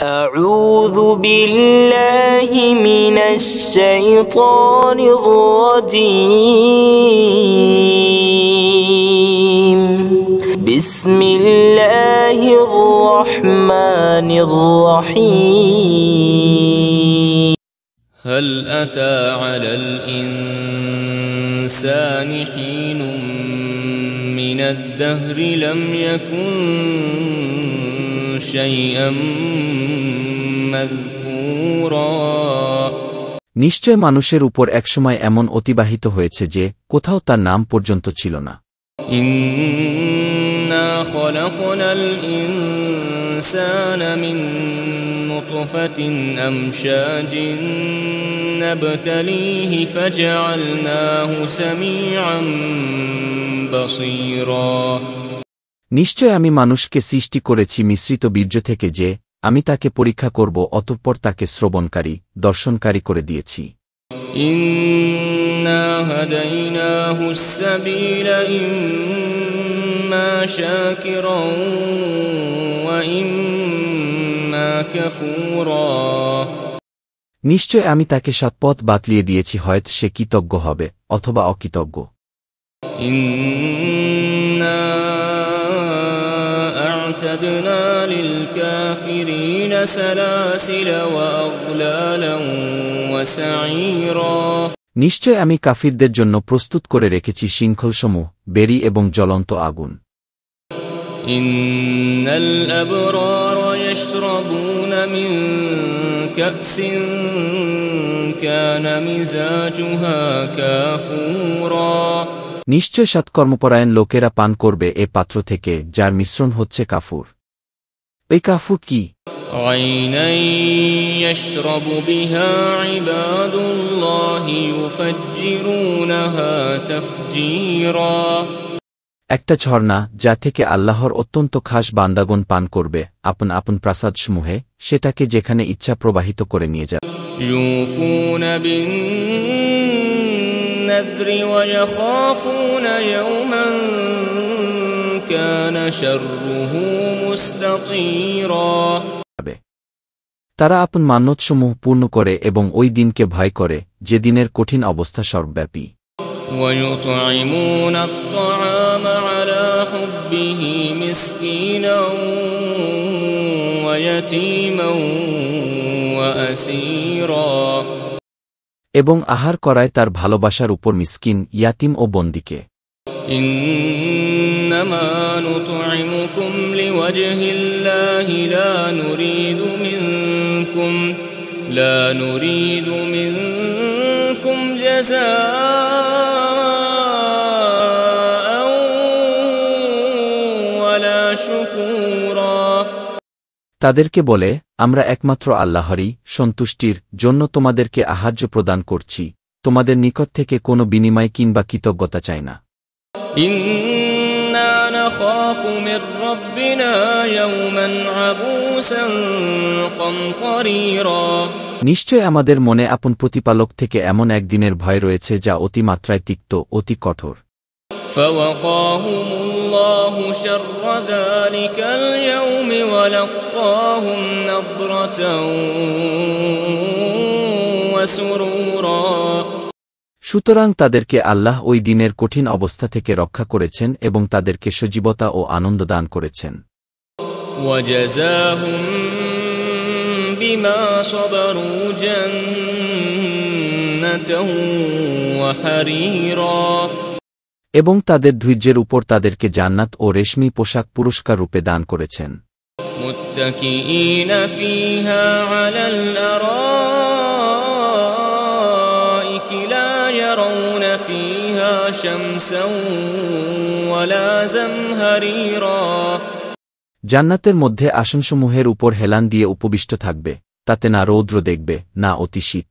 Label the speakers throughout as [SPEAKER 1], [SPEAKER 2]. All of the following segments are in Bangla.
[SPEAKER 1] أعوذ بالله من الشيطان الرجيم بسم الله الرحمن الرحيم
[SPEAKER 2] هل أتى على الإنسان حين من الدهر لم يكن شيئا مذكورا
[SPEAKER 3] নিশ্চয় মানুষের উপর একসময় এমন অতিবাহিত হয়েছে যে কোথাও তার নাম পর্যন্ত ছিল না।
[SPEAKER 2] إنا خلقنا الإنسان من نطفة أمشاج نبتليه فجعلناه سميعا بصيرا
[SPEAKER 3] নিশ্চয় আমি মানুষকে সৃষ্টি করেছি মিশ্রিত বীর্য থেকে যে আমি তাকে পরীক্ষা করব অতঃপর তাকে শ্রবণকারী দর্শনকারী করে দিয়েছি।
[SPEAKER 2] إنا هديناه السبيل إما شاكرا وإما كفورا
[SPEAKER 3] নিশ্চয় আমি তাকে সৎপথ বাতলিয়ে দিয়েছি, হয়তো সে কৃতজ্ঞ হবে অথবা অকৃতজ্ঞ।
[SPEAKER 2] إنا أعتدنا للكافرين سلاسل وأغلالا وسعيرا
[SPEAKER 3] নিশ্চয় আমি কাফিরদের জন্য প্রস্তুত করে রেখেছি শৃঙ্খলসমূহ, বেরি এবং জ্বলন্ত আগুন।
[SPEAKER 2] إن الأبرار يشربون من كأس كان مزاجها كافورا
[SPEAKER 3] নিশ্চয় সৎকর্মপরায়ণ লোকেরা পান করবে এ পাত্র থেকে যার মিশ্রণ হচ্ছে কাফুর। এই কাফুর কি?
[SPEAKER 2] عينا يشرب بها عباد الله يفجرونها تفجيرا
[SPEAKER 3] একটা ঝর্ণা যা থেকে আল্লাহর অত্যন্ত খাস বান্দাগণ পান করবে আপন আপন প্রাসাদসমূহে, সেটাকে যেখানে ইচ্ছা প্রবাহিত করে নিয়ে যাবে।
[SPEAKER 2] يوفون بالنذر ويخافون يوما كان شره مستطيرا
[SPEAKER 3] তারা আপন মান্যতসমূহ পূর্ণ করে এবং ওই দিনকে ভয় করে যে দিনের কঠিন অবস্থা সর্বব্যাপী।
[SPEAKER 2] ويطعمون الطعام على حبه مسكينا ويتيما وأسيرا
[SPEAKER 3] এবং আহার করায় তার ভালোবাসার উপর মিসকিন, ইয়াতিম ও বন্দীকে।
[SPEAKER 2] إنما نطعمكم لوجه الله لا نريد منكم جزاء ولا شكورا
[SPEAKER 3] তাদেরকে বলে, আমরা একমাত্র আল্লাহরই সন্তুষ্টির জন্য তোমাদেরকে আহার্য প্রদান করছি, তোমাদের নিকট থেকে কোনো বিনিময় কিংবা কৃতজ্ঞতা চাই না।
[SPEAKER 2] إنا نخاف من ربنا يوما عبوسا قمطريرا
[SPEAKER 3] নিশ্চয় আমাদের মনে আপন প্রতিপালক থেকে এমন একদিনের ভয় রয়েছে যা অতিমাত্রায় তিক্ত, অতি কঠোর।
[SPEAKER 2] فوقاهم الله شر ذلك اليوم ولقاهم نضرة وسرورا
[SPEAKER 3] সুতরাং তাদেরকে আল্লাহ ওই দিনের কঠিন অবস্থা থেকে রক্ষা করেছেন এবং তাদেরকে সজীবতা ও আনন্দ দান করেছেন।
[SPEAKER 2] وجزاهم بما صبروا جنة وحريرا
[SPEAKER 3] এবং তাদের ধৈর্যের উপর তাদেরকে জান্নাত ও রেশমি পোশাক পুরস্কার রূপে দান করেছেন।
[SPEAKER 2] متكئين فيها على الأرائك لا يرون فيها شمسا ولا زمهريرا
[SPEAKER 3] জান্নাতের মধ্যে আসনসমূহের উপর হেলান দিয়ে উপবিষ্ট থাকবে, তাতে না রৌদ্র দেখবে না অতি শীত।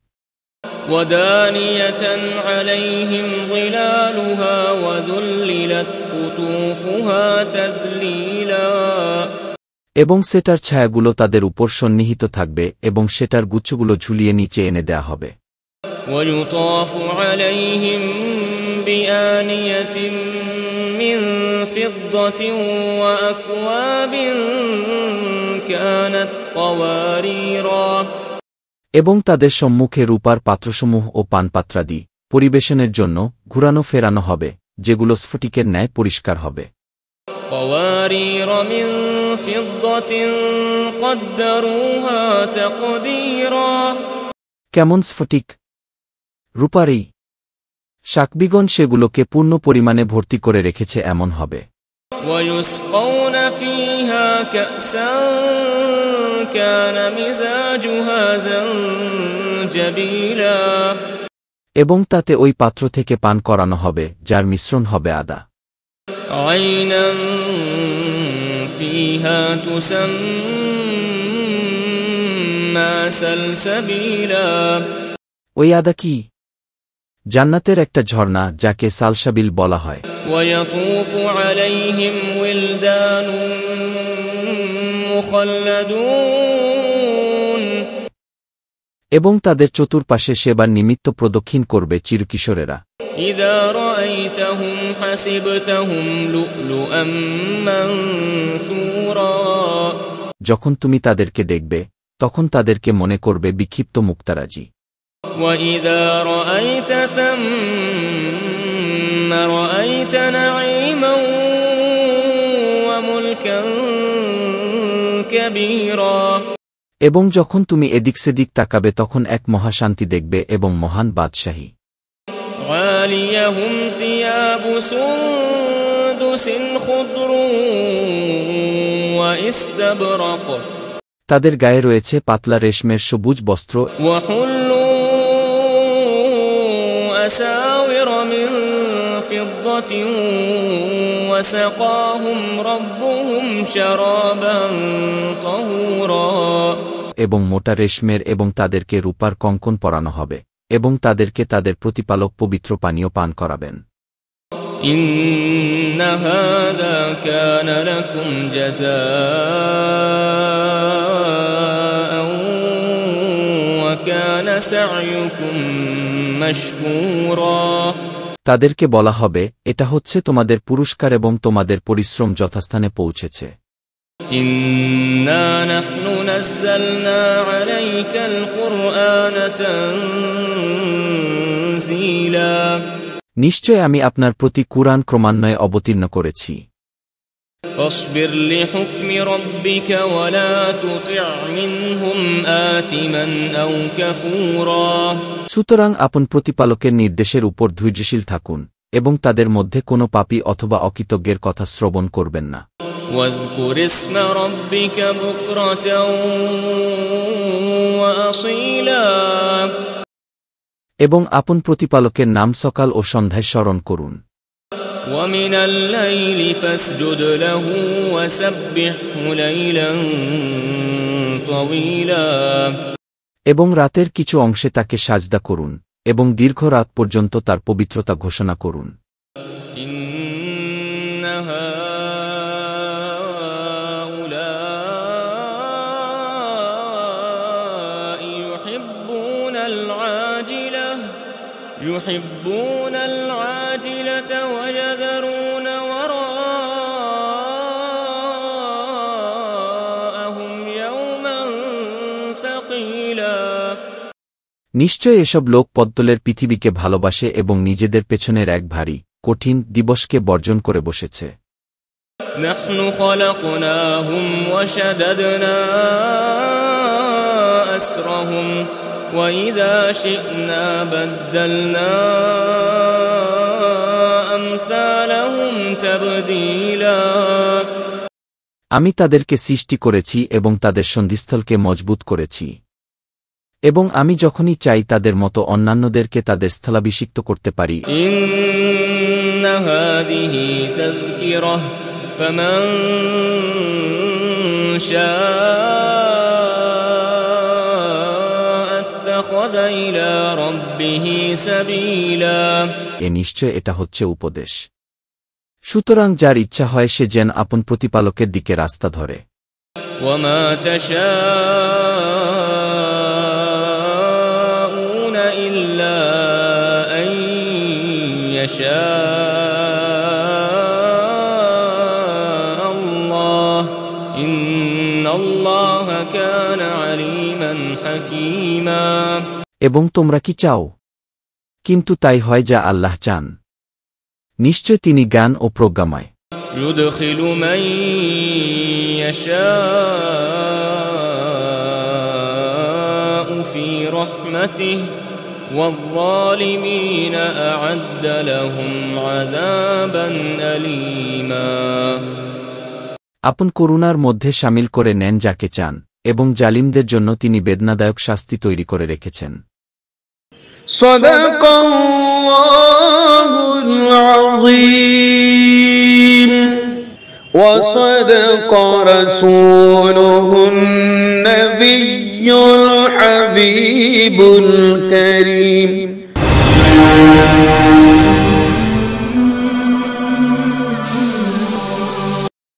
[SPEAKER 2] ودانية عليهم ظلالها وذللت قطوفها تذليلا
[SPEAKER 3] এবং সেটার ছায়াগুলো তাদের উপর সন্নিহিত থাকবে এবং সেটার গুচ্ছগুলো ঝুলিয়ে নিচে এনে দেয়া হবে।
[SPEAKER 2] ويطاف عليهم بآنية من فضة وأكواب كانت قواريرا
[SPEAKER 3] এবং তাদের সম্মুখে রূপার পাত্রসমূহ ও পানপাত্রাদি পরিবেশনের জন্য ঘুরানো ফেরানো হবে, যেগুলো স্ফটিকের ন্যায় পরিষ্কার হবে।
[SPEAKER 2] قوارير من فضة قدروها تقديرا
[SPEAKER 3] কেমন স্ফটিক? রূপারই। শাকবিগণ সেগুলোকে পূর্ণ পরিমাণে ভর্তি করে রেখেছে এমন হবে।
[SPEAKER 2] ويسقون فيها كأسا كان مزاجها زنجبيلا
[SPEAKER 3] এবং তাতে ওই পাত্র থেকে পান করানো হবে, যার মিশ্রণ হবে আদা।
[SPEAKER 2] عينا فيها تسمى سلسبيلا
[SPEAKER 3] ওই আদা কি? জান্নাতের একটা ঝর্ণা, যাকে সালসাবিল বলা হয়।
[SPEAKER 2] ويطوف عليهم ولدان مخلدون
[SPEAKER 3] এবং তাদের চতুর্পাশে সেবার নিমিত্ত প্রদক্ষিণ করবে চিরকিশোরেরা।
[SPEAKER 2] إذا رأيتهم حسبتهم لؤلؤا منثورا
[SPEAKER 3] যখন তুমি তাদেরকে দেখবে, তখন তাদেরকে মনে করবে বিক্ষিপ্ত মুক্তারাজি।
[SPEAKER 2] وإذا رأيت ثم رأيت نعيما وملكا كبيرا
[SPEAKER 3] এবং যখন তুমি এদিক সেদিক তাকাবে, তখন এক মহাশান্তি দেখবে এবং মহান বাদশাহী।
[SPEAKER 2] عاليهم ثياب سندس خضر واستبرق
[SPEAKER 3] তাদের গায়ে রয়েছে পাতলা রেশমের সবুজ বস্ত্র
[SPEAKER 2] وحلوا أساور من فضة وسقاهم ربهم شرابا طهورا
[SPEAKER 3] এবং মোটা রেশমের এবং তাদেরকে রূপার কঙ্কন পরানো হবে এবং তাদেরকে তাদের প্রতিপালক পবিত্র পানীয় পান করাবেন।
[SPEAKER 2] إن هذا كان لكم جزاء وكان سعيكم مشكورا
[SPEAKER 3] তাদেরকে বলা হবে, এটা হচ্ছে তোমাদের পুরস্কার এবং তোমাদের পরিশ্রম যথাস্থানে পৌঁছেছে।
[SPEAKER 2] إنا نحن نزلنا عليك القرآن تنزيلا
[SPEAKER 3] নিশ্চয় আমি আপনার প্রতি কুরআন ক্রমান্বয়ে অবতীর্ণ করেছি।
[SPEAKER 2] فاصبر لحكم ربك ولا تطع منهم آثما أو كفورا
[SPEAKER 3] সুতরাং আপন প্রতিপালকের নির্দেশের উপর ধৈর্যশীল থাকুন এবং তাদের মধ্যে কোনো পাপী অথবা অকৃতজ্ঞের কথা শ্রবণ করবেন না।
[SPEAKER 2] واذكر اسم ربك بكرة وأصيلا
[SPEAKER 3] এবং আপন প্রতিপালকের নাম সকাল ও সন্ধ্যায় স্মরণ করুন।
[SPEAKER 2] ومن الليل فاسجد له وسبحه ليلا طويلا
[SPEAKER 3] এবং রাতের কিছু অংশে তাকে সাজদা করুন এবং দীর্ঘ রাত পর্যন্ত তার পবিত্রতা ঘোষণা করুন।
[SPEAKER 2] إن هؤلاء يحبون العاجلة ويذرون وراءهم يوما ثقيلا
[SPEAKER 3] নিশ্চয় এসব লোক পদ্দলের পৃথিবীকে ভালোবাসে এবং নিজেদের পেছনের এক ভারী কঠিন দিবসকে বর্জন করে বসেছে।
[SPEAKER 2] نحن خلقناهم وشددنا أسرهم وإذا شئنا بدلنا أمثالهم تبديلا
[SPEAKER 3] আমি তাদেরকে সৃষ্টি করেছি এবং তাদের সন্ধিস্থলকে মজবুত করেছি এবং আমি যখনই চাই তাদের মতো অন্যান্যদেরকে তাদের স্থলাভিষিক্ত করতে পারি।
[SPEAKER 2] إن هذه تذكرة فمن شاء اتخذ إلى ربه سبيلا
[SPEAKER 3] এ নিশ্চয় এটা হচ্ছে উপদেশ, সুতরাং যার ইচ্ছা হয় সে যেন আপন প্রতিপালকের দিকে রাস্তা ধরে।
[SPEAKER 2] وما تشاءون إلا أن يشاء عليما حكيما
[SPEAKER 3] এবং তোমরা কি চাও? কিন্তু তাই হয় যা আল্লাহ চান। নিশ্চয় তিনি জ্ঞান ও প্রজ্ঞাময়।
[SPEAKER 2] يدخل من يشاء في رحمته والظالمين أعد لهم عذابا أليما
[SPEAKER 3] আপন করুণার মধ্যে শামিল করে নেন যাকে চান, এবং জালিমদের জন্য তিনি বেদনাদায়ক শাস্তি তৈরি করে রেখেছেন।
[SPEAKER 4] সাদাকাল্লাহুল আযীম ওয়া সাদাকা রাসূলুহুন নাবিয়্যুল হাবিবুল কারীম।